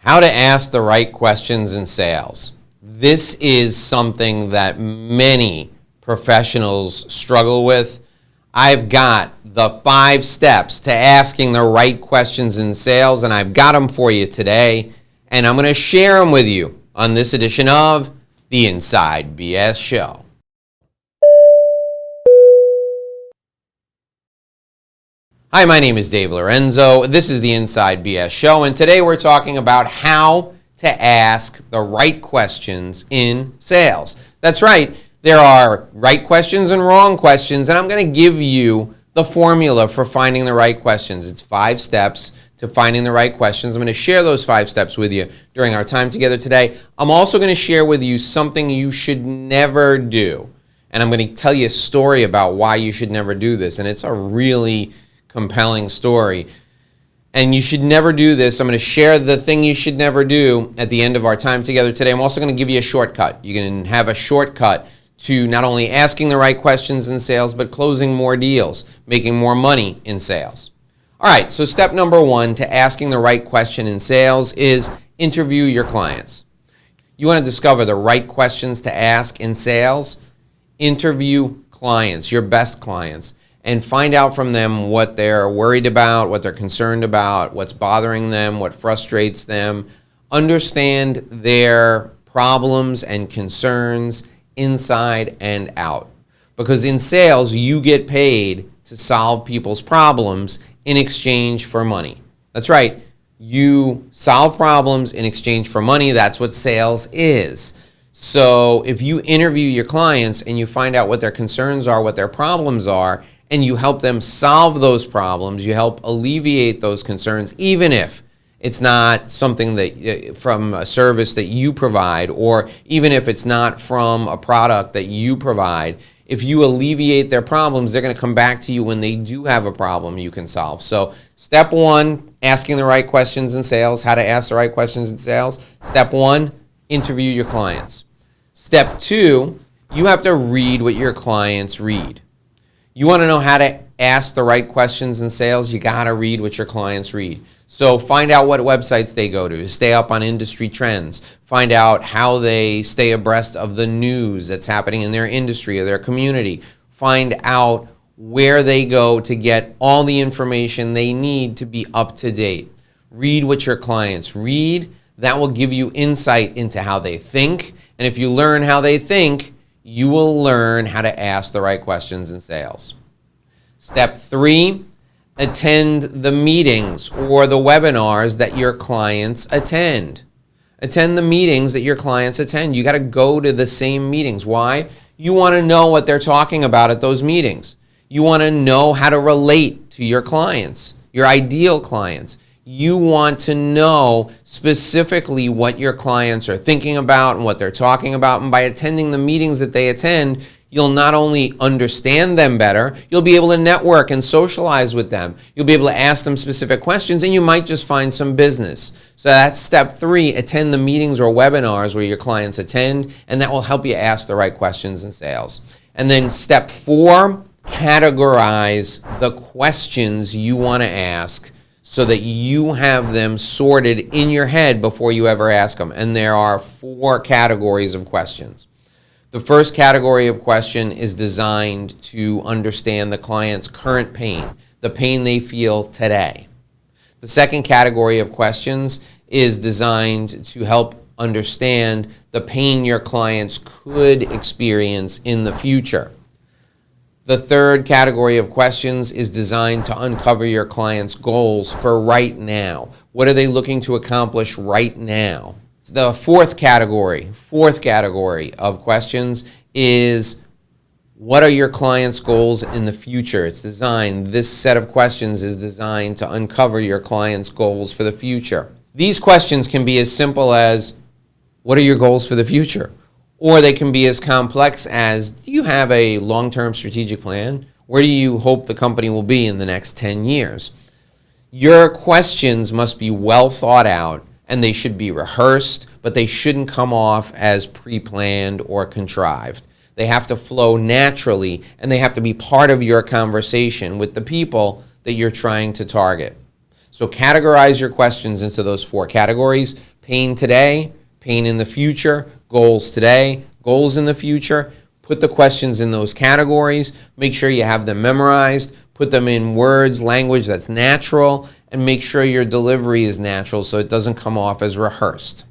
How to ask the right questions in sales. This is something that many professionals struggle with. I've got the 5 steps to asking the right questions in sales, and I've got them for you today, and I'm going to share them with you on this edition of the Inside BS Show. Hi, my name is Dave Lorenzo. This is the Inside BS Show, and today we're talking about how to ask the right questions in sales. That's right, there are right questions and wrong questions, and I'm going to give you the formula for finding the right questions. It's 5 steps to finding the right questions. I'm going to share those 5 steps with you during our time together today. I'm also going to share with you something you should never do, and I'm going to tell you a story about why you should never do this, and it's a really compelling story. And you should never do this. I'm going to share the thing you should never do at the end of our time together today. I'm also going to give you a shortcut. You can have a shortcut to not only asking the right questions in sales, but closing more deals, making more money in sales. All right, so step number 1 to asking the right question in sales is interview your clients. You want to discover the right questions to ask in sales? Interview clients, your best clients, and find out from them what they're worried about, what they're concerned about, what's bothering them, what frustrates them. Understand their problems and concerns inside and out. Because in sales, you get paid to solve people's problems in exchange for money. That's right. You solve problems in exchange for money. That's what sales is. So if you interview your clients and you find out what their concerns are, what their problems are, and you help them solve those problems, you help alleviate those concerns, even if it's not something that from a service that you provide, or even if it's not from a product that you provide. If you alleviate their problems, they're going to come back to you when they do have a problem you can solve. So step 1, asking the right questions in sales, how to ask the right questions in sales. Step 1, interview your clients. Step 2, you have to read what your clients read. You want to know how to ask the right questions in sales, you got to read what your clients read. So find out what websites they go to, stay up on industry trends, find out how they stay abreast of the news that's happening in their industry or their community. Find out where they go to get all the information they need to be up to date. Read what your clients read. That will give you insight into how they think. And if you learn how they think, you will learn how to ask the right questions in sales. Step 3, attend the meetings or the webinars that your clients attend. Attend the meetings that your clients attend. You got to go to the same meetings. Why? You want to know what they're talking about at those meetings. You want to know how to relate to your clients, your ideal clients. You want to know specifically what your clients are thinking about and what they're talking about. And by attending the meetings that they attend, you'll not only understand them better, you'll be able to network and socialize with them. You'll be able to ask them specific questions, and you might just find some business. So that's step 3, attend the meetings or webinars where your clients attend, and that will help you ask the right questions in sales. And then step 4, categorize the questions you want to ask so that you have them sorted in your head before you ever ask them. And there are 4 categories of questions. The first category of question is designed to understand the client's current pain, the pain they feel today. The second category of questions is designed to help understand the pain your clients could experience in the future. The third category of questions is designed to uncover your client's goals for right now. What are they looking to accomplish right now? The fourth category of questions is what are your client's goals in the future? This set of questions is designed to uncover your client's goals for the future. These questions can be as simple as, what are your goals for the future? Or they can be as complex as, do you have a long-term strategic plan? Where do you hope the company will be in the next 10 years? Your questions must be well thought out, and they should be rehearsed, but they shouldn't come off as pre-planned or contrived. They have to flow naturally, and they have to be part of your conversation with the people that you're trying to target. So categorize your questions into those 4 categories: pain today, pain in the future, goals today, goals in the future. Put the questions in those categories. Make sure you have them memorized. Put them in words, language that's natural, and make sure your delivery is natural so it doesn't come off as rehearsed.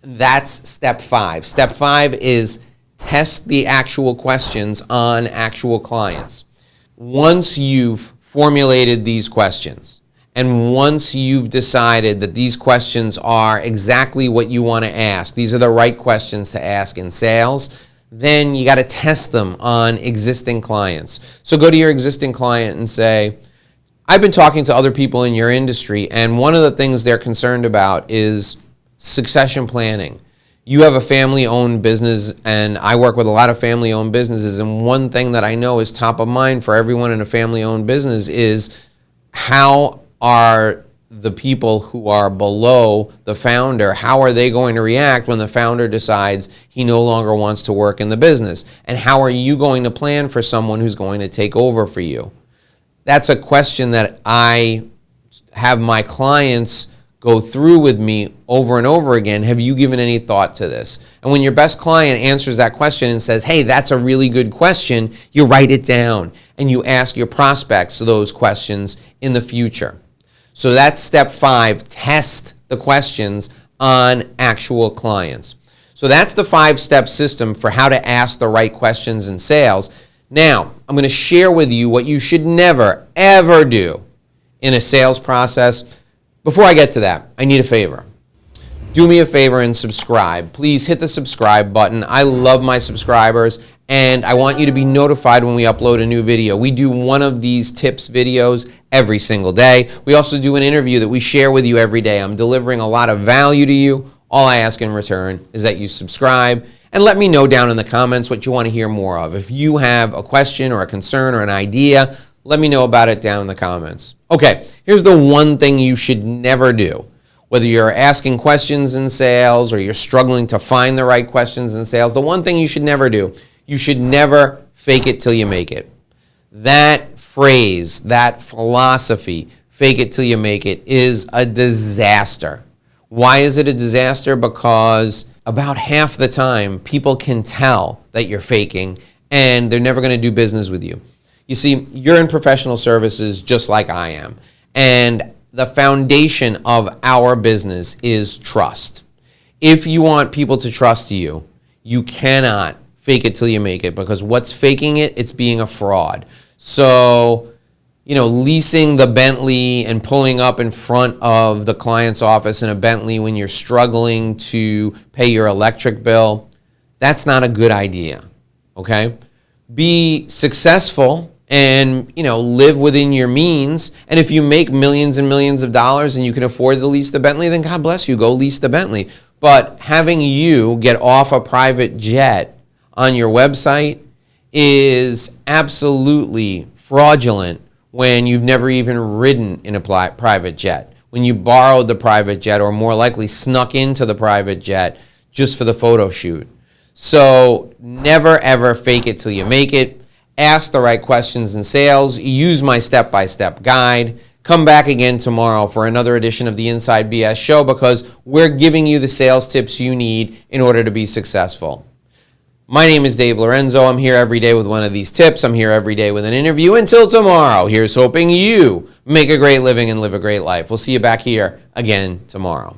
That's step 5. Step 5 is test the actual questions on actual clients. Once you've formulated these questions, and once you've decided that these questions are exactly what you want to ask, these are the right questions to ask in sales, then you got to test them on existing clients. So go to your existing client and say, I've been talking to other people in your industry, and one of the things they're concerned about is succession planning. You have a family-owned business, and I work with a lot of family-owned businesses, and one thing that I know is top of mind for everyone in a family-owned business is how are the people who are below the founder, how are they going to react when the founder decides he no longer wants to work in the business? And how are you going to plan for someone who's going to take over for you? That's a question that I have my clients go through with me over and over again. Have you given any thought to this? And when your best client answers that question and says, hey, that's a really good question, you write it down and you ask your prospects those questions in the future. So that's step 5, test the questions on actual clients. So that's the 5-step system for how to ask the right questions in sales. Now, I'm going to share with you what you should never, ever do in a sales process. Before I get to that, I need a favor. Do me a favor and subscribe. Please hit the subscribe button. I love my subscribers, and I want you to be notified when we upload a new video. We do one of these tips videos every single day. We also do an interview that we share with you every day. I'm delivering a lot of value to you. All I ask in return is that you subscribe and let me know down in the comments what you want to hear more of. If you have a question or a concern or an idea, let me know about it down in the comments. Okay, here's the one thing you should never do. Whether you're asking questions in sales or you're struggling to find the right questions in sales, the one thing you should never do, you should never fake it till you make it. That phrase, that philosophy, fake it till you make it, is a disaster. Why is it a disaster? Because about half the time, people can tell that you're faking and they're never going to do business with you. You see, you're in professional services just like I am. And the foundation of our business is trust. If you want people to trust you, you cannot fake it till you make it, because what's faking it? It's being a fraud. So, leasing the Bentley and pulling up in front of the client's office in a Bentley when you're struggling to pay your electric bill, that's not a good idea, okay? Be successful and live within your means. And if you make millions and millions of dollars and you can afford to lease the Bentley, then God bless you, go lease the Bentley. But having you get off a private jet on your website is absolutely fraudulent when you've never even ridden in a private jet, when you borrowed the private jet or more likely snuck into the private jet just for the photo shoot. So never ever fake it till you make it. Ask the right questions in sales. Use my step-by-step guide. Come back again tomorrow for another edition of the Inside BS Show, because we're giving you the sales tips you need in order to be successful. My name is Dave Lorenzo. I'm here every day with one of these tips. I'm here every day with an interview. Until tomorrow, here's hoping you make a great living and live a great life. We'll see you back here again tomorrow.